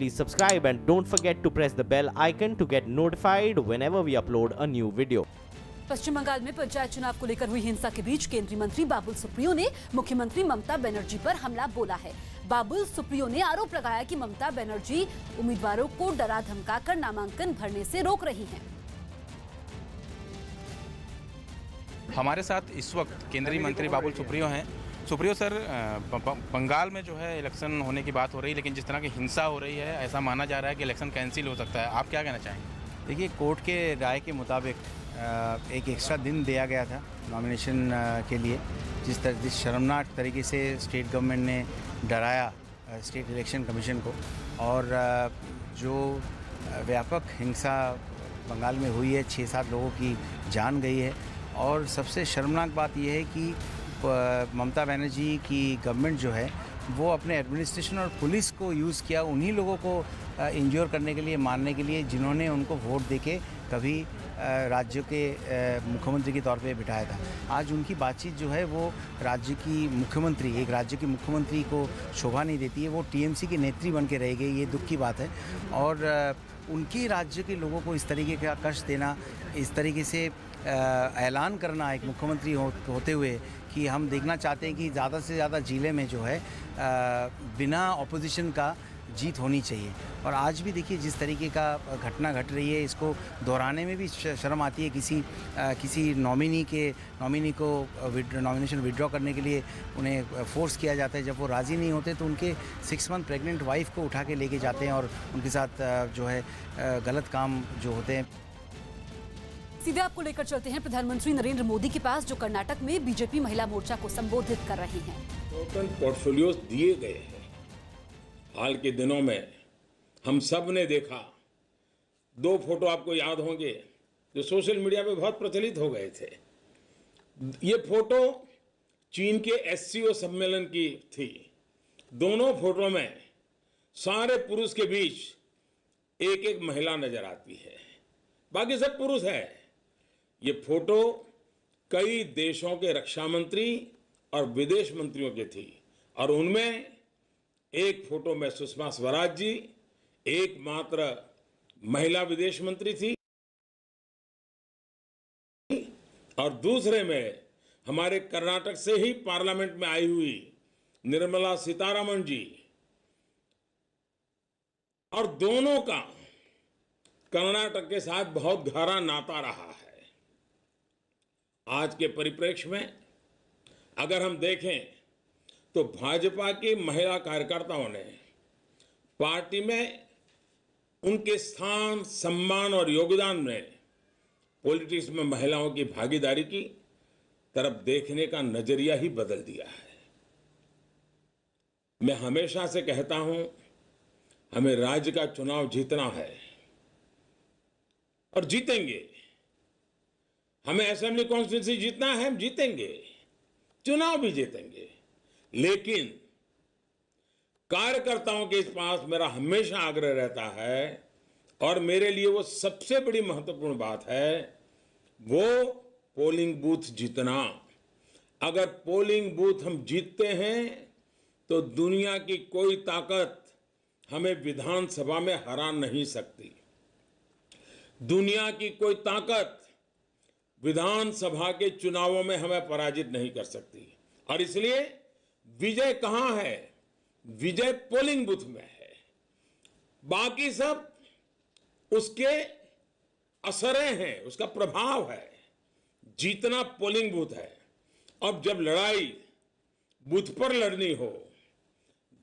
please subscribe and don't forget to press the bell icon to get notified whenever we upload a new video. पश्चिम बंगाल में पंचायत चुनाव को लेकर हुई हिंसा के बीच केंद्रीय मंत्री बाबुल सुप्रियो ने मुख्यमंत्री ममता बनर्जी पर हमला बोला है। बाबुल सुप्रियो ने आरोप लगाया कि ममता बनर्जी उम्मीदवारों को डरा धमकाकर नामांकन भरने से रोक रही हैं। हमारे साथ इस वक्त केंद्रीय मंत्री बाबुल सुप्रियो हैं। सुप्रियो सर, बंगाल में जो है इलेक्शन होने की बात हो रही है, लेकिन जिस तरह की हिंसा हो रही है ऐसा माना जा रहा है कि इलेक्शन कैंसिल हो सकता है। आप क्या कहना चाहेंगे? देखिए, कोर्ट के राय के मुताबिक एक एक्स्ट्रा दिन दिया गया था नॉमिनेशन के लिए। जिस शर्मनाक तरीके से स्टेट गवर्नमेंट ने डराया स्टेट इलेक्शन कमीशन को, और जो व्यापक हिंसा बंगाल में हुई है, 6-7 लोगों की जान गई है। और सबसे शर्मनाक बात यह है कि ममता बनर्जी की गवर्नमेंट जो है वो अपने एडमिनिस्ट्रेशन और पुलिस को यूज़ किया उन्हीं लोगों को इंज्योर करने के लिए, मारने के लिए, जिन्होंने उनको वोट देके कभी राज्य के मुख्यमंत्री के तौर पे बिठाया था। आज उनकी बातचीत जो है वो राज्य की मुख्यमंत्री, एक राज्य की मुख्यमंत्री को शोभा नहीं देती है। वो टीएमसी की नेत्री बन के रह गई, ये दुख की बात है। और उनकी राज्य के लोगों को इस तरीके का कष्ट देना, इस तरीके से ऐलान करना एक मुख्यमंत्री होते हुए कि हम देखना चाहते हैं कि ज़्यादा से ज़्यादा जिले में जो है बिना ऑपोजिशन का जीत होनी चाहिए। और आज भी देखिए जिस तरीके का घटना घट रही है, इसको दोहराने में भी शर्म आती है। किसी नॉमिनी को नॉमिनेशन विड्रॉ करने के लिए उन्हें फोर्स किया जाता है। जब वो राज़ी नहीं होते तो उनके 6 मंथ प्रेग्नेंट वाइफ को उठा के लेके जाते हैं और उनके साथ जो है गलत काम जो होते हैं। सीधे आपको लेकर चलते हैं प्रधानमंत्री नरेंद्र मोदी के पास, जो कर्नाटक में बीजेपी महिला मोर्चा को संबोधित कर रहे हैं। टोकन पोर्टफोलियोज दिए गए हैं। हाल के दिनों में हम सब ने देखा 2 फोटो आपको याद होंगे जो सोशल मीडिया पे बहुत प्रचलित हो गए थे। ये फोटो चीन के एससीओ सम्मेलन की थी। दोनों फोटो में सारे पुरुष के बीच एक महिला नजर आती है, बाकी सब पुरुष है। ये फोटो कई देशों के रक्षा मंत्री और विदेश मंत्रियों की थी, और उनमें एक फोटो में सुषमा स्वराज जी एकमात्र महिला विदेश मंत्री थी, और दूसरे में हमारे कर्नाटक से ही पार्लियामेंट में आई हुई निर्मला सीतारमण जी। और दोनों का कर्नाटक के साथ बहुत गहरा नाता रहा है। आज के परिप्रेक्ष्य में अगर हम देखें तो भाजपा की महिला कार्यकर्ताओं ने पार्टी में उनके स्थान, सम्मान और योगदान में पॉलिटिक्स में महिलाओं की भागीदारी की तरफ देखने का नजरिया ही बदल दिया है। मैं हमेशा से कहता हूं, हमें राज्य का चुनाव जीतना है और जीतेंगे। हमें असेंबली कॉन्स्टिट्यूंसी जीतना है, हम जीतेंगे, चुनाव भी जीतेंगे। लेकिन कार्यकर्ताओं के पास मेरा हमेशा आग्रह रहता है, और मेरे लिए वो सबसे बड़ी महत्वपूर्ण बात है, वो पोलिंग बूथ जीतना। अगर पोलिंग बूथ हम जीतते हैं तो दुनिया की कोई ताकत हमें विधानसभा में हरा नहीं सकती। दुनिया की कोई ताकत विधानसभा के चुनावों में हमें पराजित नहीं कर सकती। और इसलिए विजय कहां है? विजय पोलिंग बूथ में है। बाकी सब उसके असरें हैं, उसका प्रभाव है। जीतना पोलिंग बूथ है। अब जब लड़ाई बूथ पर लड़नी हो,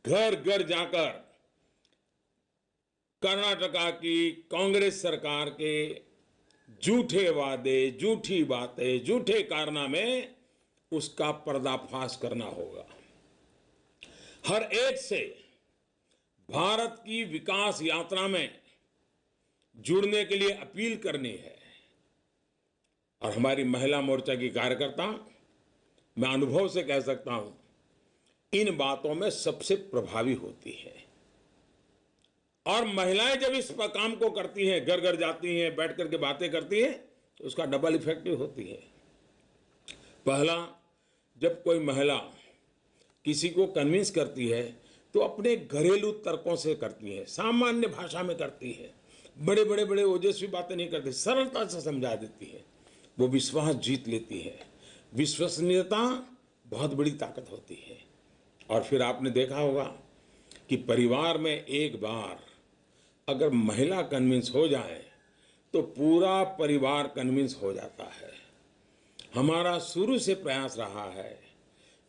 घर घर जाकर कर्नाटका की कांग्रेस सरकार के झूठे वादे, झूठी बातें, झूठे कारनामे, उसका पर्दाफाश करना होगा। हर एक से भारत की विकास यात्रा में जुड़ने के लिए अपील करनी है। और हमारी महिला मोर्चा की कार्यकर्ता, मैं अनुभव से कह सकता हूं, इन बातों में सबसे प्रभावी होती है। और महिलाएं जब इस काम को करती हैं, घर घर जाती हैं, बैठ करके बातें करती हैं, तो उसका डबल इफेक्टिव होती है। पहला, जब कोई महिला किसी को कन्विंस करती है तो अपने घरेलू तर्कों से करती है, सामान्य भाषा में करती है, बड़े ओजस्वी बातें नहीं करती, सरलता से समझा देती है, वो विश्वास जीत लेती है। विश्वसनीयता बहुत बड़ी ताकत होती है। और फिर आपने देखा होगा कि परिवार में एक बार अगर महिला कन्विंस हो जाए तो पूरा परिवार कन्विंस हो जाता है। हमारा शुरू से प्रयास रहा है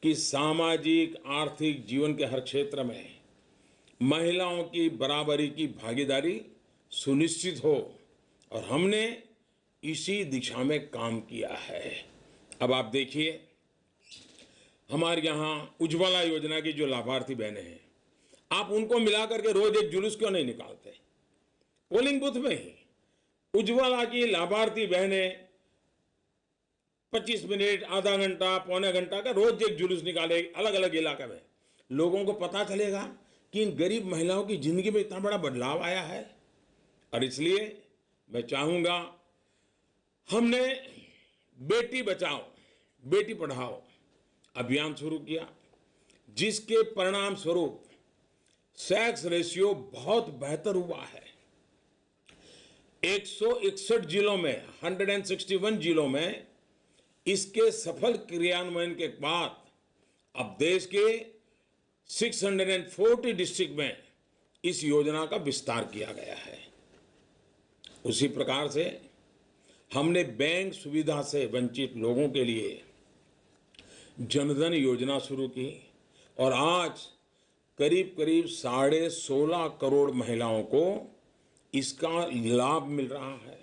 कि सामाजिक आर्थिक जीवन के हर क्षेत्र में महिलाओं की बराबरी की भागीदारी सुनिश्चित हो, और हमने इसी दिशा में काम किया है। अब आप देखिए, हमारे यहाँ उज्ज्वला योजना की जो लाभार्थी बहनें हैं, आप उनको मिला करके रोज एक जुलूस क्यों नहीं निकालते? पोलिंग बूथ में ही उज्ज्वला की लाभार्थी बहनें 25 मिनट, आधा घंटा, पौने घंटा का रोज एक जुलूस निकाले अलग अलग इलाके में। लोगों को पता चलेगा कि इन गरीब महिलाओं की जिंदगी में इतना बड़ा बदलाव आया है। और इसलिए मैं चाहूंगा, हमने बेटी बचाओ बेटी पढ़ाओ अभियान शुरू किया, जिसके परिणाम स्वरूप सेक्स रेशियो बहुत बेहतर हुआ है। 161 जिलों में, 161 जिलों में इसके सफल क्रियान्वयन के बाद अब देश के 640 डिस्ट्रिक्ट में इस योजना का विस्तार किया गया है। उसी प्रकार से हमने बैंक सुविधा से वंचित लोगों के लिए जनधन योजना शुरू की, और आज करीब 16.5 करोड़ महिलाओं को इसका लाभ मिल रहा है।